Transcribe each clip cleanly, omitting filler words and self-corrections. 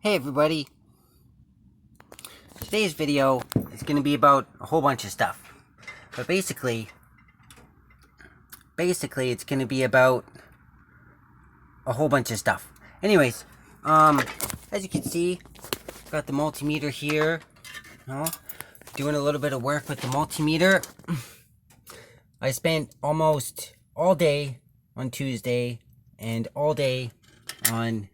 Hey everybody, today's video is going to be about a whole bunch of stuff, but basically it's going to be about a whole bunch of stuff. Anyways, as you can see, got the multimeter here, doing a little bit of work with the multimeter. I spent almost all day on Tuesday and all day on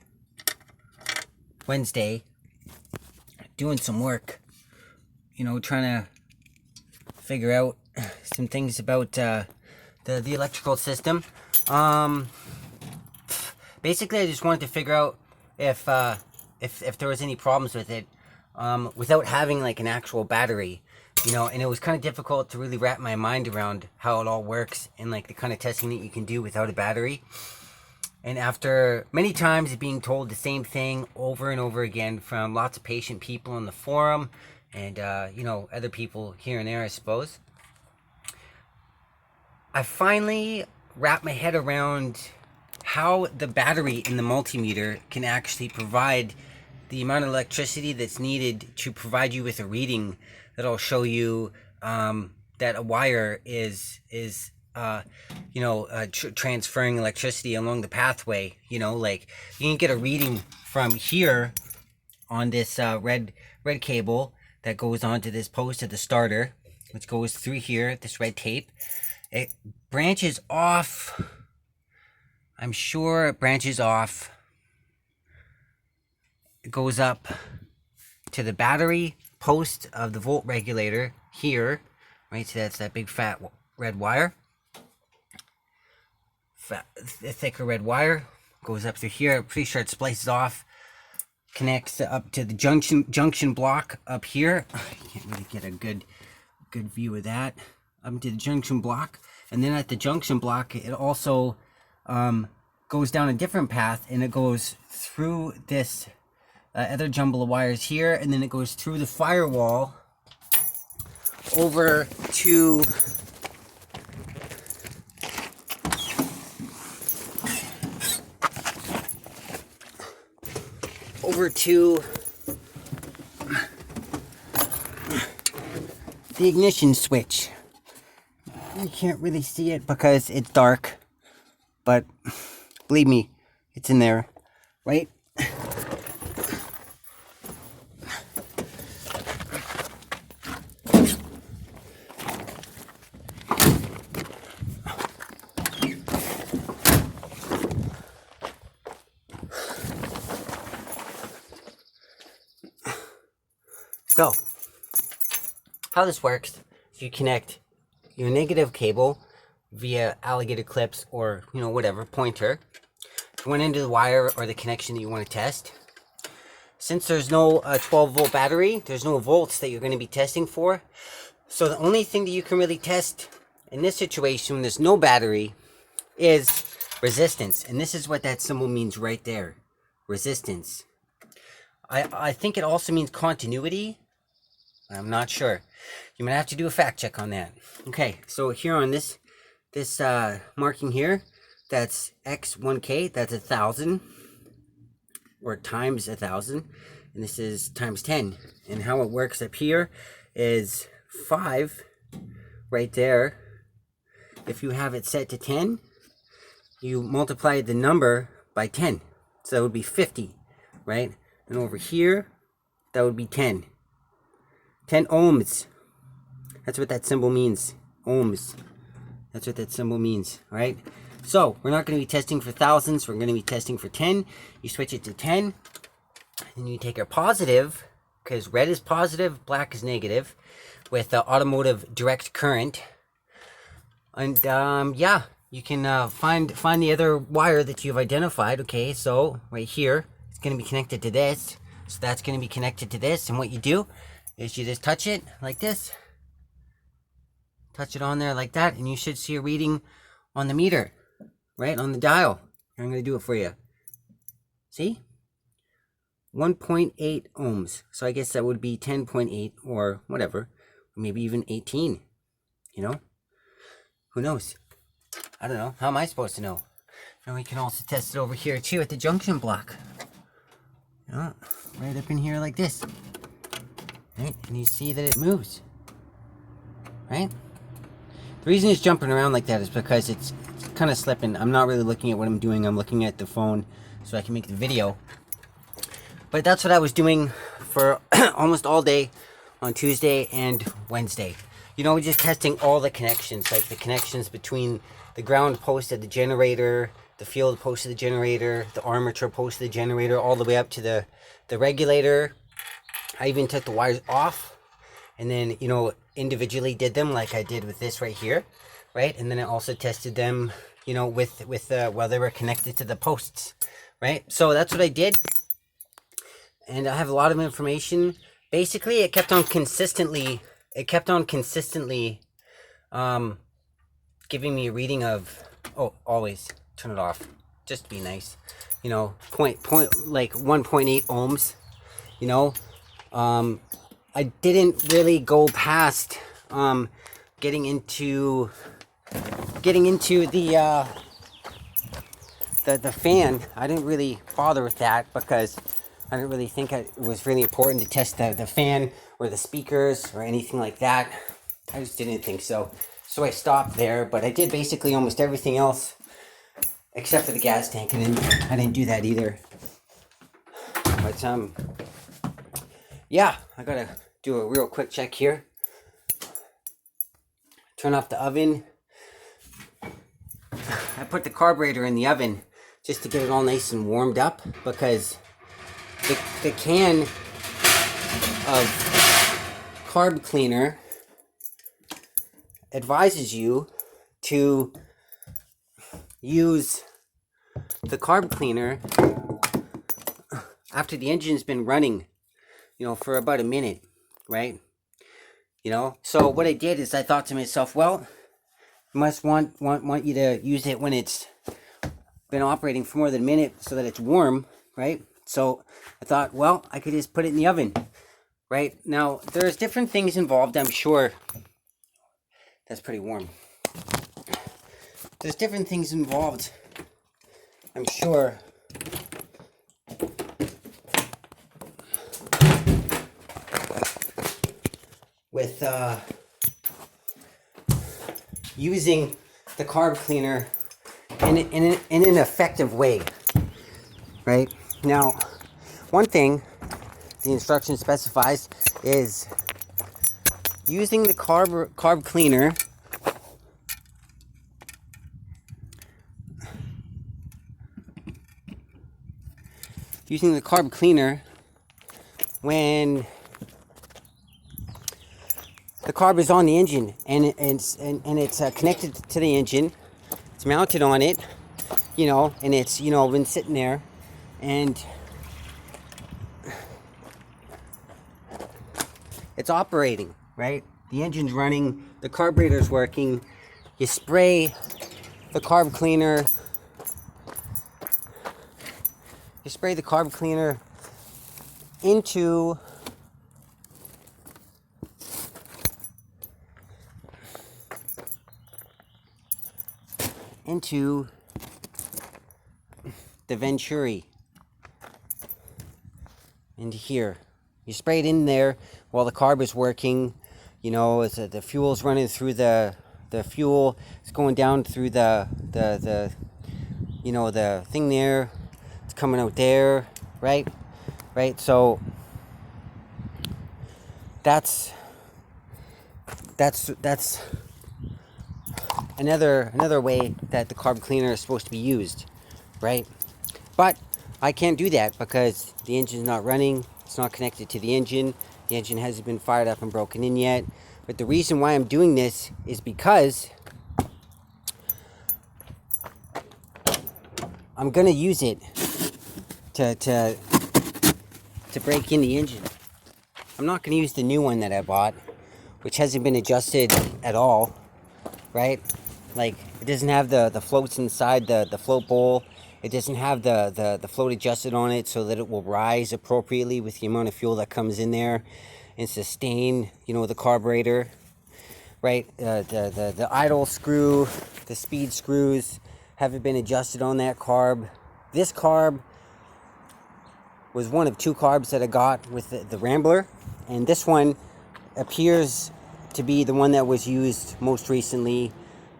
Wednesday doing some work, trying to figure out some things about the electrical system. Basically I just wanted to figure out if there was any problems with it without having like an actual battery, and it was kind of difficult to really wrap my mind around how it all works and like the kind of testing that you can do without a battery. And after many times being told the same thing over and over again from lots of patient people on the forum and, other people here and there, I suppose, I finally wrapped my head around how the battery in the multimeter can actually provide the amount of electricity that's needed to provide you with a reading that'll show you that a wire is transferring electricity along the pathway. Like you can get a reading from here on this red cable that goes onto this post of the starter, which goes through here, this red tape. It branches off. I'm sure it branches off. It goes up to the battery post of the volt regulator here, right? So that's that big fat red wire. A thicker red wire goes up through here. I'm pretty sure it splices off, connects up to the junction block up here. I can't really get a good view of that. Up to the junction block, and then at the junction block, it also goes down a different path, and it goes through this other jumble of wires here, and then it goes through the firewall over to the ignition switch. You can't really see it because it's dark, but believe me, it's in there, right? So, how this works is you connect your negative cable via alligator clips or, whatever, pointer, to one end of the wire or the connection that you want to test. Since there's no 12 volt battery, there's no volts that you're going to be testing for. So the only thing that you can really test in this situation when there's no battery is resistance. And this is what that symbol means right there. Resistance. I think it also means continuity. I'm not sure. You might have to do a fact check on that. Okay, so here on this marking here, that's x1k, that's 1,000, or times 1,000, and this is times 10. And how it works up here is 5 right there. If you have it set to 10, you multiply the number by 10. So that would be 50, right? And over here, that would be 10. 10 ohms. That's what that symbol means. Ohms. That's what that symbol means. All right. So we're not going to be testing for thousands. We're going to be testing for 10. You switch it to 10. And you take your positive, because red is positive, black is negative, with automotive direct current. And you can find the other wire that you've identified. Okay, so right here, it's going to be connected to this. So that's going to be connected to this. And what you do is you just touch it like this. Touch it on there like that, and you should see a reading on the meter, right, on the dial. I'm going to do it for you. See? 1.8 ohms. So I guess that would be 10.8 or whatever. Maybe even 18. Who knows? I don't know. How am I supposed to know? And we can also test it over here too at the junction block. right up in here like this, right? And you see that it moves, right? The reason it's jumping around like that is because it's kind of slipping. I'm not really looking at what I'm doing. I'm looking at the phone so I can make the video. But that's what I was doing for almost all day on Tuesday and Wednesday. You know, just testing all the connections, like the connections between the ground post of the generator, the field post of the generator, the armature post of the generator, all the way up to the regulator. I even took the wires off and then, you know, individually did them like I did with this right here, right? And then I also tested them, you know, with while they were connected to the posts, right? So that's what I did. And I have a lot of information. Basically, it kept on consistently giving me a reading of, oh, always turn it off, just to be nice, you know, like 1.8 ohms, you know. I didn't really go past getting into the fan. I didn't really bother with that because I didn't really think it was really important to test the fan or the speakers or anything like that. I just didn't think so. So I stopped there, but I did basically almost everything else except for the gas tank, and I didn't do that either. But yeah, I gotta do a real quick check here. Turn off the oven. I put the carburetor in the oven just to get it all nice and warmed up because the can of carb cleaner advises you to use the carb cleaner after the engine's been running, you know, for about a minute, right? You know, so what I did is I thought to myself, well, I must want you to use it when it's been operating for more than a minute so that it's warm, right? So I thought, well, I could just put it in the oven, right? Now, there's different things involved, I'm sure. That's pretty warm. There's different things involved, I'm sure. With using the carb cleaner in an effective way, right? Now, one thing the instruction specifies is using the carb cleaner when the carb is on the engine and it's connected to the engine. It's mounted on it, you know, and it's, you know, been sitting there, and it's operating, right? The engine's running, the carburetor's working. You spray the carb cleaner. You spray the carb cleaner into the venturi, into here. You spray it in there while the carb is working. You know, it's the fuel's running through the fuel. It's going down through the you know, the thing there. It's coming out there, right? Right. So that's another way that the carb cleaner is supposed to be used, right? But I can't do that because the engine's not running. It's not connected to the engine. The engine hasn't been fired up and broken in yet. But the reason why I'm doing this is because I'm gonna use it to break in the engine. I'm not gonna use the new one that I bought, which hasn't been adjusted at all, right? Like, it doesn't have the floats inside the float bowl. It doesn't have the float adjusted on it so that it will rise appropriately with the amount of fuel that comes in there and sustain, you know, the carburetor, right? The idle screw, the speed screws haven't been adjusted on that carb. This carb was one of 2 carbs that I got with the Rambler, and this one appears to be the one that was used most recently.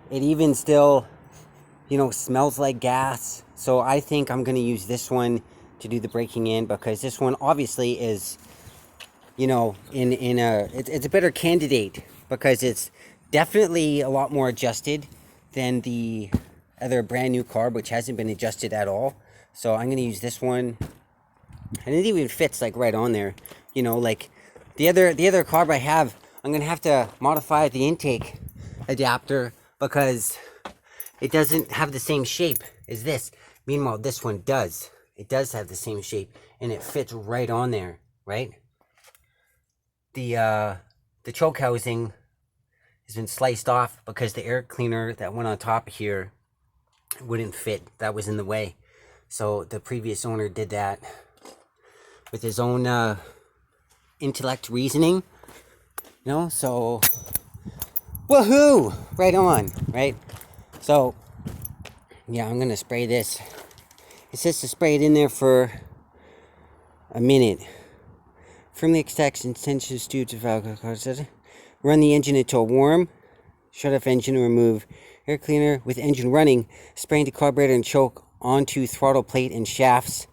It even still, smells like gas. So I think I'm going to use this one to do the breaking in, because this one obviously is, it's a better candidate, because it's definitely a lot more adjusted than the other brand new carb, which hasn't been adjusted at all. So I'm going to use this one, and it even fits like right on there. Like the other carb I have, I'm going to have to modify the intake adapter because it doesn't have the same shape as this. Meanwhile, this one does. It does have the same shape, and it fits right on there, right? The choke housing has been sliced off because the air cleaner that went on top here wouldn't fit. That was in the way. So the previous owner did that with his own intellect reasoning, so woohoo, right on, right? So yeah, I'm gonna spray this. It says to spray it in there for a minute. Firmly extract intention stew to valve. Run the engine until warm. Shut off engine and remove air cleaner with engine running. Spray into carburetor and choke onto throttle plate and shafts.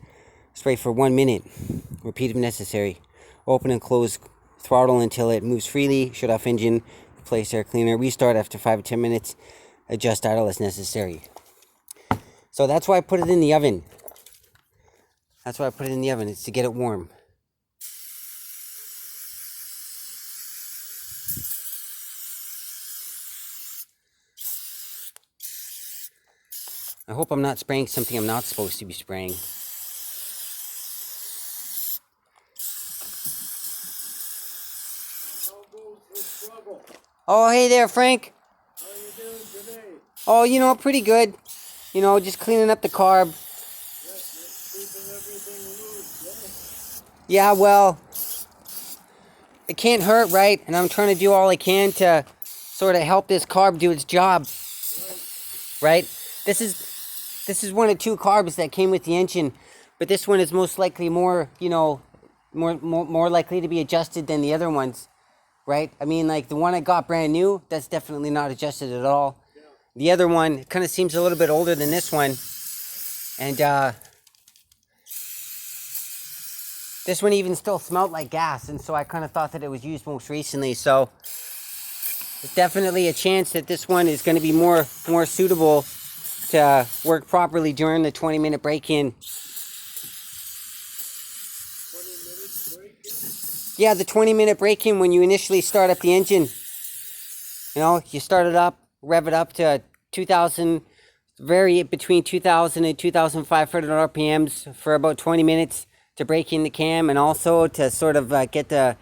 Spray for 1 minute. Repeat if necessary. Open and close throttle until it moves freely. Shut off engine. Replace air cleaner. Restart after 5 or 10 minutes. Adjust idle as necessary. So that's why I put it in the oven. It's to get it warm. I hope I'm not spraying something I'm not supposed to be spraying. Oh, hey there, Frank. How are you doing today? Oh, pretty good. Just cleaning up the carb. Yes, you're keeping everything loose, Yeah, well, it can't hurt, right? And I'm trying to do all I can to sort of help this carb do its job. Right? This is one of 2 carbs that came with the engine, but this one is most likely more likely to be adjusted than the other ones. Right? I mean, like the one I got brand new, that's definitely not adjusted at all. Yeah. The other one kind of seems a little bit older than this one. And this one even still smelled like gas. And so I kind of thought that it was used most recently. So there's definitely a chance that this one is going to be more suitable to work properly during the 20-minute break-in. 20 minutes break-in? Yeah, the 20-minute break-in when you initially start up the engine. You start it up, rev it up to 2,000, vary between 2,000 and 2,500 RPMs for about 20 minutes to break in the cam, and also to sort of get the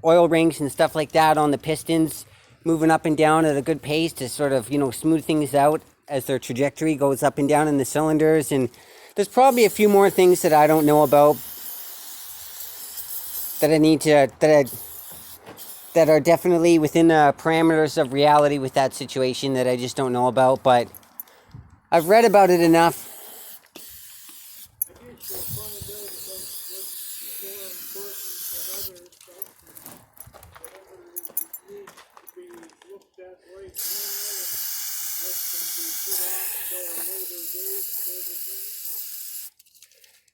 oil rings and stuff like that on the pistons moving up and down at a good pace to sort of, smooth things out as their trajectory goes up and down in the cylinders. And there's probably a few more things that I don't know about that I need to, that are definitely within the parameters of reality with that situation that I just don't know about, but I've read about it enough. I guess you'll find out about what's more important than other stuff, whatever needs to be looked at right now, and what can be put off till a later date, sort of thing.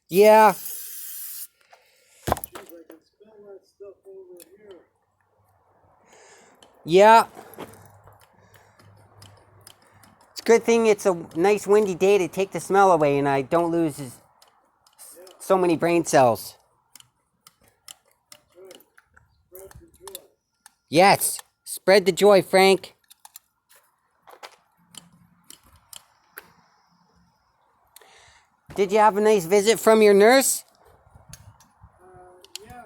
Yeah. Geez, I can smell that stuff over here. Yeah. It's a good thing it's a nice windy day to take the smell away and I don't lose so many brain cells. Good. Spread the joy. Yes. Spread the joy, Frank. Did you have a nice visit from your nurse? Yeah.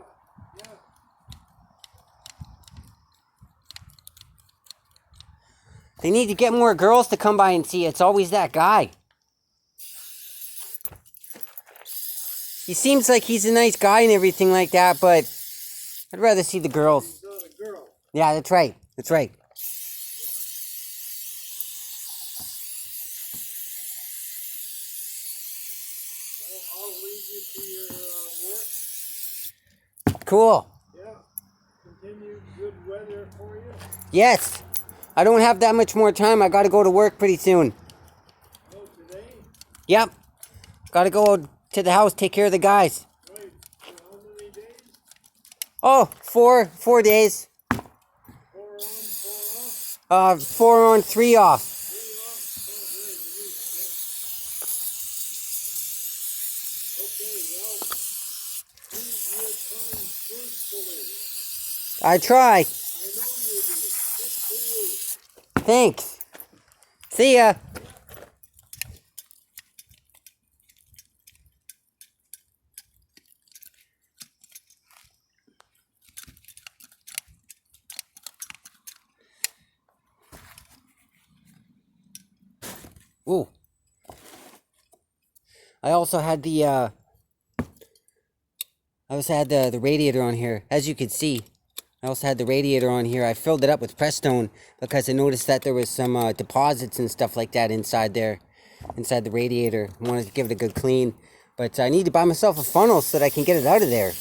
They need to get more girls to come by and see. It's always that guy. He seems like he's a nice guy and everything like that, but I'd rather see the girls. He's not a girl. Yeah, that's right. That's right. Well, I'll leave you to your work. Cool. Yeah. Continued good weather for you. Yes. I don't have that much more time. I got to go to work pretty soon. Oh, today? Yep. Got to go to the house, take care of the guys. Right. So how many days? Oh, 4 days. 4 on, 4 off? 4 on, 3 off. 3 off? Oh, right. Okay, well, use your time fruitfully. I try. I know you do. Good for you. Thanks. See ya. Ooh. I also had the radiator on here. As you can see, I also had the radiator on here. I filled it up with Prestone because I noticed that there was some deposits and stuff like that inside there, inside the radiator. I wanted to give it a good clean, but I need to buy myself a funnel so that I can get it out of there.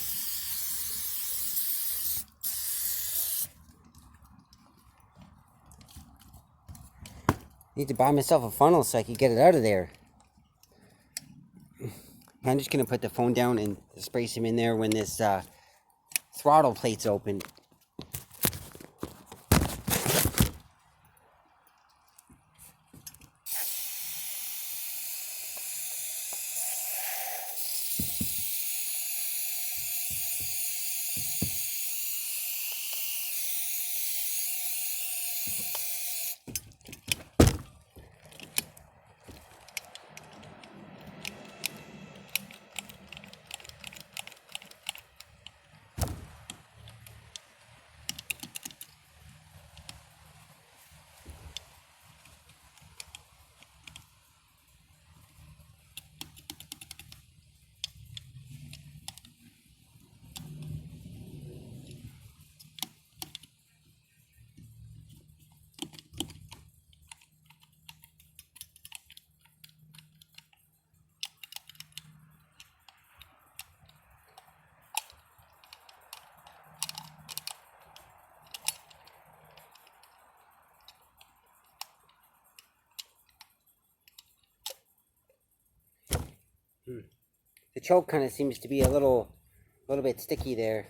Need to buy myself a funnel so I can get it out of there. I'm just gonna put the phone down and spray some in there when this throttle plate's open. The choke kind of seems to be a little bit sticky there.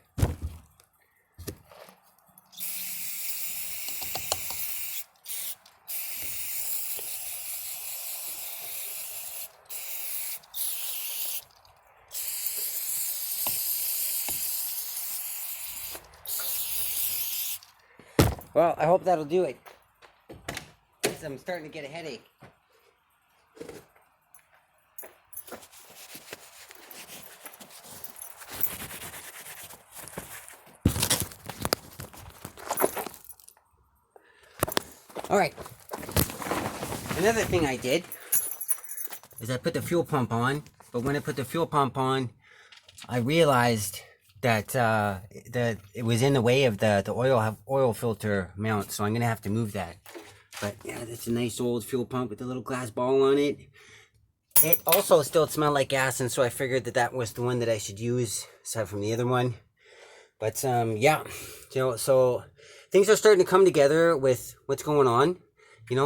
Well, I hope that'll do it, because I'm starting to get a headache. Alright, another thing I did is I put the fuel pump on, but when I put the fuel pump on, I realized that it was in the way of the oil filter mount, so I'm gonna have to move that. But yeah, that's a nice old fuel pump with a little glass ball on it. It also still smelled like gas, and so I figured that was the one that I should use aside from the other one. But yeah, so things are starting to come together with what's going on,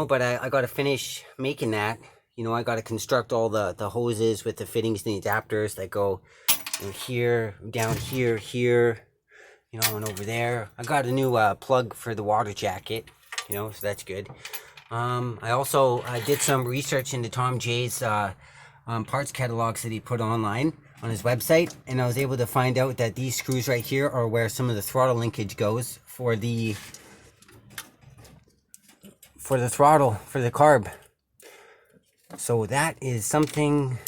but I got to finish making that. I got to construct all the hoses with the fittings and the adapters that go here, down here, and over there. I got a new plug for the water jacket, so that's good. I also did some research into Tom J's parts catalogs that he put online on his website, and I was able to find out that these screws right here are where some of the throttle linkage goes for the throttle, for the carb. So that is something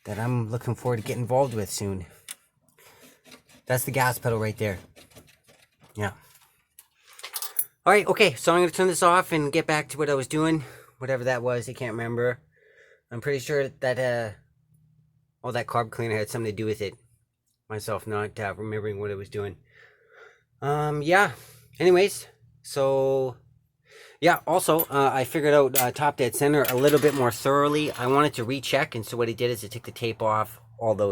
that I'm looking forward to get involved with soon. That's the gas pedal right there. Yeah. Alright, okay, so I'm going to turn this off and get back to what I was doing. Whatever that was, I can't remember. I'm pretty sure that all that carb cleaner had something to do with it. Myself not remembering what I was doing. Yeah. Anyways, so Yeah, also, I figured out top dead center a little bit more thoroughly. I wanted to recheck, and so what he did is he took the tape off all those